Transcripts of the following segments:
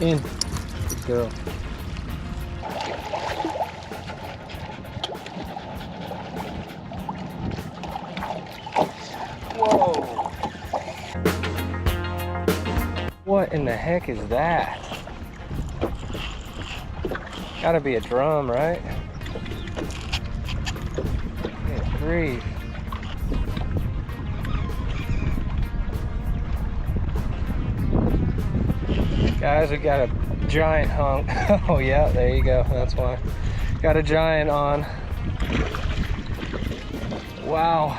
In. Good girl. Whoa. What in the heck is that? Gotta be a drum, right? Good grief. Guys, we got a giant hunk. Oh yeah, there you go. That's why. Got a giant on. Wow.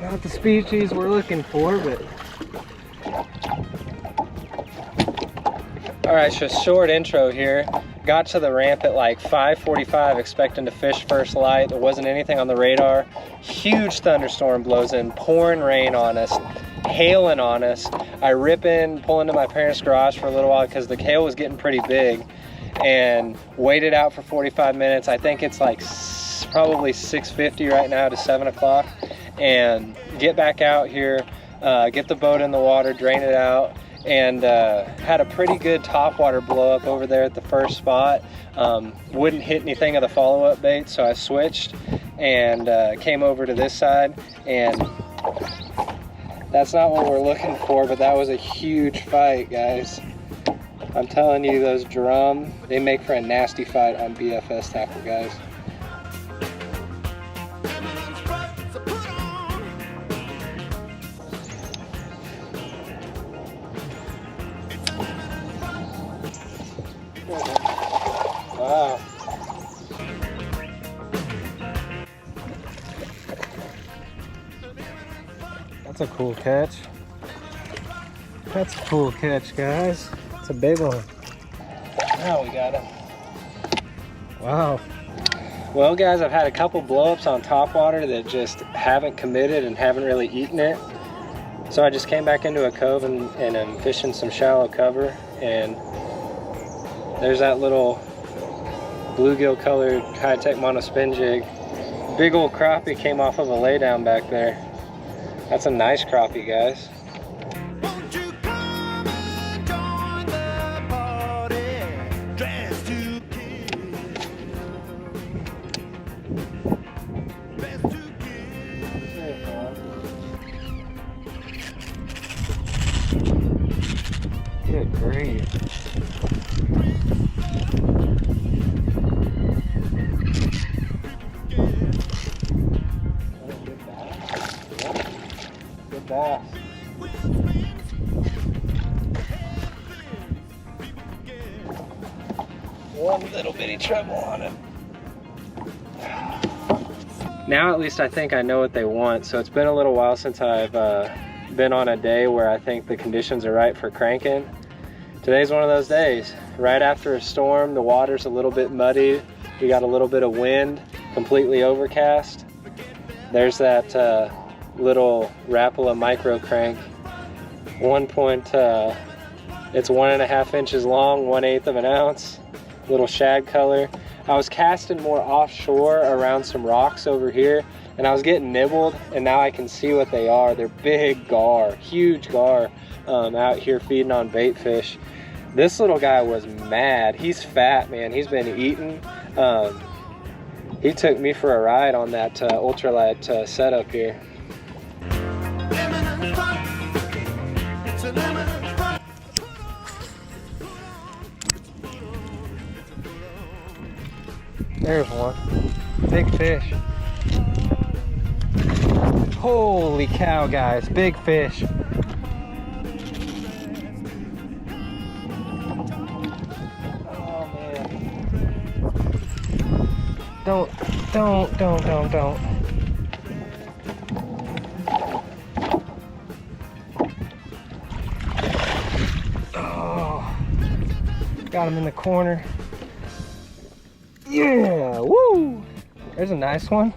Not the species we're looking for, but. All right, so short intro here. Got to the ramp at like 5:45, expecting to fish first light. There wasn't anything on the radar. Huge thunderstorm blows in, pouring rain on us, hailing on us. I rip in, pull into my parents' garage for a little while because the hail was getting pretty big, and waited out for 45 minutes. I think it's like probably 6:50 right now to 7 o'clock, and get back out here, get the boat in the water, drain it out, and had a pretty good topwater blow up over there at the first spot. Wouldn't hit anything of the follow-up bait, so I switched and came over to this side, and that's not what we're looking for, but that was a huge fight, guys. I'm telling you, those drum, they make for a nasty fight on BFS tackle, guys. Wow. That's a cool catch. That's a cool catch, guys. It's a big one. Now we got him. Wow. Well, guys, I've had a couple blow-ups on topwater that just haven't committed and haven't really eaten it. So I just came back into a cove and I'm fishing some shallow cover, and there's that little bluegill colored high-tech monospin jig. Big old crappie came off of a laydown back there. That's a nice crappie, guys. Won't you come and join the party, dressed to kill, dressed to kill. Good grief. Good bass. One little bitty treble on it. Now at least I think I know what they want. So it's been a little while since I've been on a day where I think the conditions are right for cranking. Today's one of those days. Right after a storm, the water's a little bit muddy. We got a little bit of wind, completely overcast. There's that little rapala MicroCrank. It's 1.5 inches long, 1/8 of an ounce. Little shad color. I was casting more offshore around some rocks over here, and I was getting nibbled, and now I can see what they are. They're big gar, huge gar, out here feeding on bait fish. This little guy was mad. He's fat, man. He's been eating. He took me for a ride on that ultralight setup here. There's one. Big fish. Holy cow, guys. Big fish. Oh, man. Don't. Oh. Got him in the corner. Yeah, woo! There's a nice one.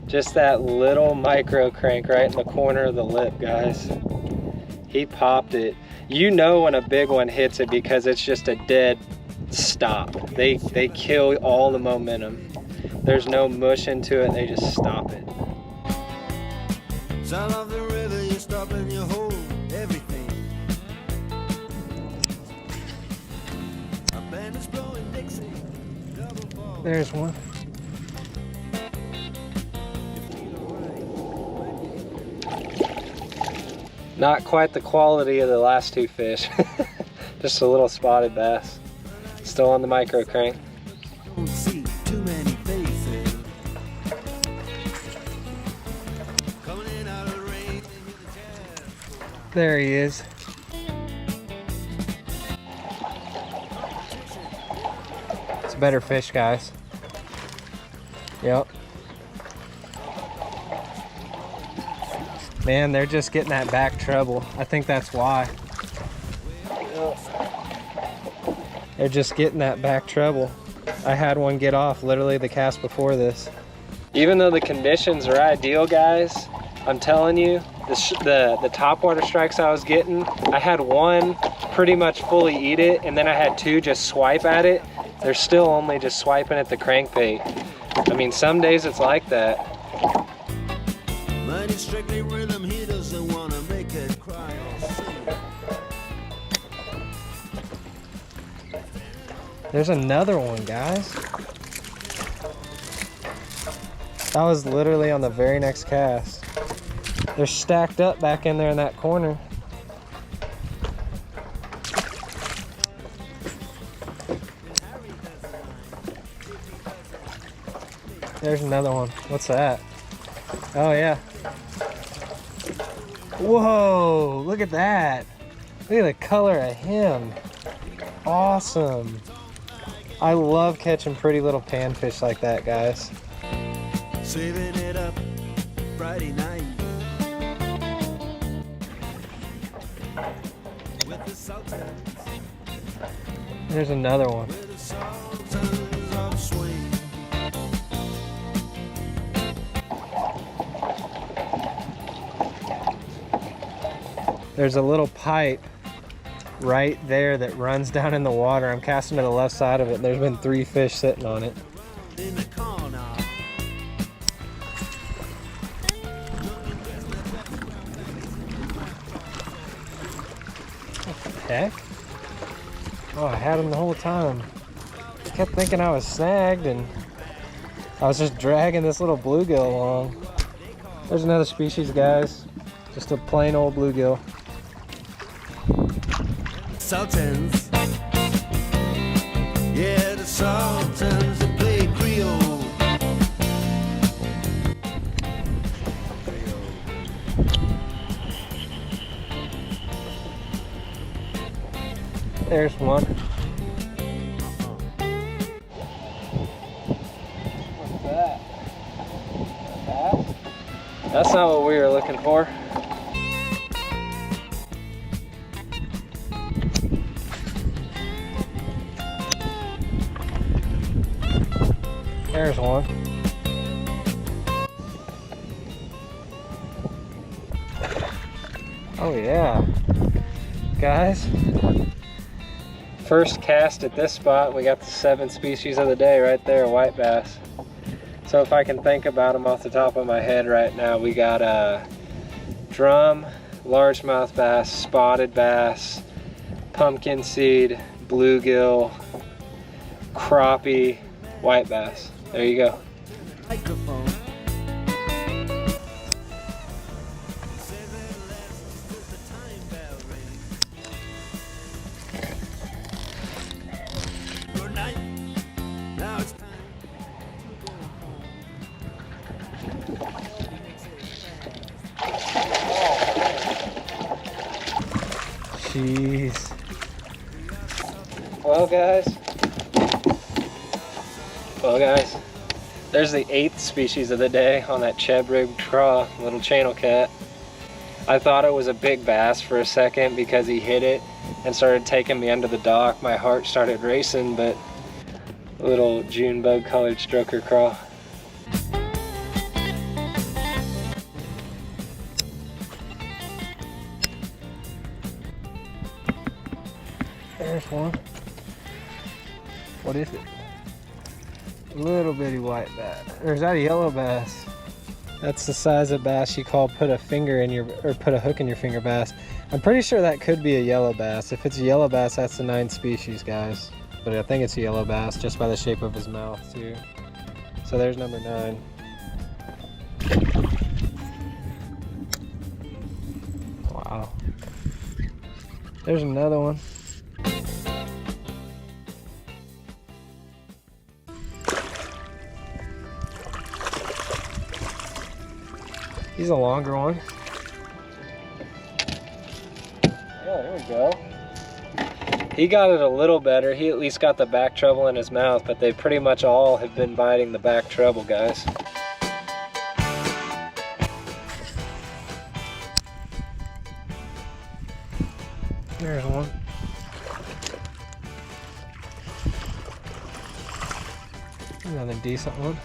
Just that little MicroCrank right in the corner of the lip, guys. He popped it. You know when a big one hits it because it's just a dead stop. They kill all the momentum. There's no mush into it, they just stop it. Sound of the river, you stop and you hold There's one. Not quite the quality of the last two fish. Just a little spotted bass. Still on the MicroCrank. Don't see too many faces. Coming in out of the rain. There he is. It's a better fish, guys. Yep. Man, they're just getting that back treble. I think that's why. They're just getting that back treble. I had one get off literally the cast before this. Even though the conditions are ideal, guys, I'm telling you, the topwater strikes I was getting, I had one pretty much fully eat it, and then I had two just swipe at it. They're still only just swiping at the crankbait. I mean, some days it's like that. Money strictly rhythm, he doesn't wanna make it cry or sing. There's another one, guys. That was literally on the very next cast. They're stacked up back in there in that corner. There's another one. What's that? Oh yeah. Whoa, look at that. Look at the color of him. Awesome. I love catching pretty little panfish like that, guys. Saving it up Friday night with the Sultans. There's another one. With the Sultans of swing. There's a little pipe right there that runs down in the water. I'm casting to the left side of it, and there's been 3 fish sitting on it. In the corner. Heck? Oh, I had him the whole time. I kept thinking I was snagged, and I was just dragging this little bluegill along. There's another species, guys. Just a plain old bluegill. Sultans. Yeah, the Sultans that play Creole. There's one. What's that? Bass? That's not what we were looking for. There's one. Oh yeah. Guys, first cast at this spot, we got the 7 species of the day right there, white bass. So if I can think about them off the top of my head right now, we got a drum, largemouth bass, spotted bass, pumpkin seed, bluegill, crappie, white bass. There you go. Microphone. Good night. Now it's time. Jeez. Well guys, there's the 8th species of the day on that cheb-ribbed craw, little channel cat. I thought it was a big bass for a second because he hit it and started taking me under the dock. My heart started racing, but a little June bug colored stroker craw. There's one. What is it? Little bitty white bass. Or is that a yellow bass? That's the size of bass you call put a hook in your finger bass. I'm pretty sure that could be a yellow bass. If it's a yellow bass, that's the 9th species, guys. but I think it's a yellow bass just by the shape of his mouth too. So there's number 9. Wow. There's another one. He's a longer one. Yeah, there we go. He got it a little better. He at least got the back treble in his mouth, but they pretty much all have been biting the back treble, guys. There's one. Another decent one.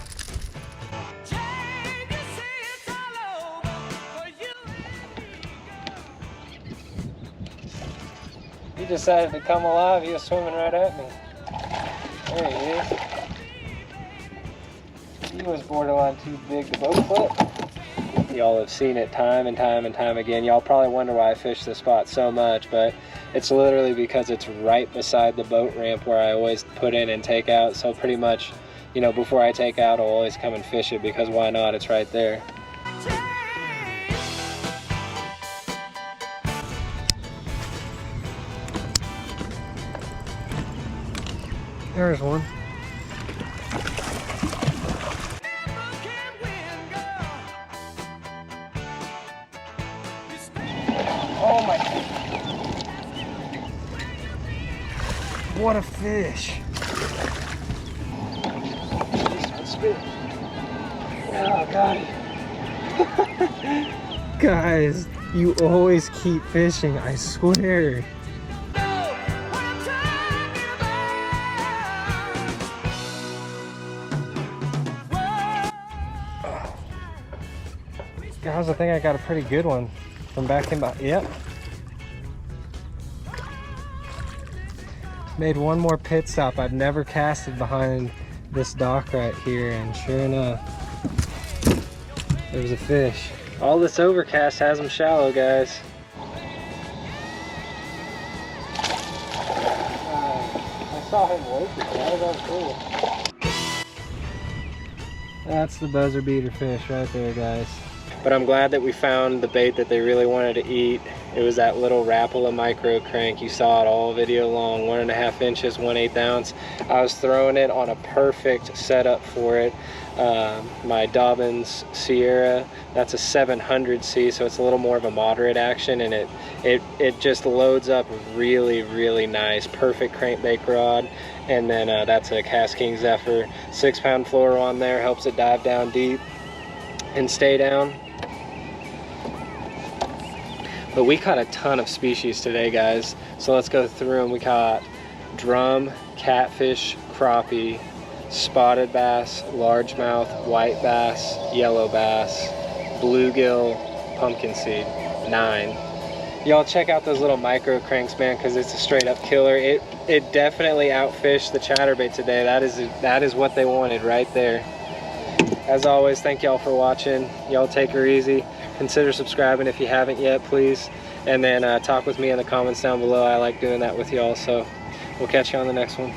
He decided to come alive. He was swimming right at me. There he is. He was borderline too big to boat flip. Y'all have seen it time and time and time again. Y'all probably wonder why I fish this spot so much, but it's literally because it's right beside the boat ramp where I always put in and take out. So pretty much, you know, before I take out, I'll always come and fish it because why not? It's right there. There's one. Oh my. What a fish. Oh, got it. Guys, you always keep fishing, I swear. Guys, I think I got a pretty good one from back in by, yep. Made one more pit stop. I've never casted behind this dock right here, and sure enough, there was a fish. All this overcast has them shallow, guys. I saw him working, that was cool. That's the buzzer beater fish right there, guys. But I'm glad that we found the bait that they really wanted to eat. It was that little rapala MicroCrank. You saw it all video long, 1.5 inches, 1/8 ounce. I was throwing it on a perfect setup for it. My Dobbins Sierra, that's a 700C, so it's a little more of a moderate action, and it just loads up really, really nice. Perfect crankbait rod. And then that's a Cast King Zephyr. 6-pound fluoro on there, helps it dive down deep and stay down. But we caught a ton of species today, guys. So let's go through them. We caught drum, catfish, crappie, spotted bass, largemouth, white bass, yellow bass, bluegill, pumpkin seed, 9. Y'all check out those little MicroCranks, man, because it's a straight up killer. It definitely outfished the chatterbait today. That is what they wanted right there. As always, thank y'all for watching. Y'all take her easy. Consider subscribing if you haven't yet, please. And then talk with me in the comments down below. I like doing that with y'all. So we'll catch you on the next one.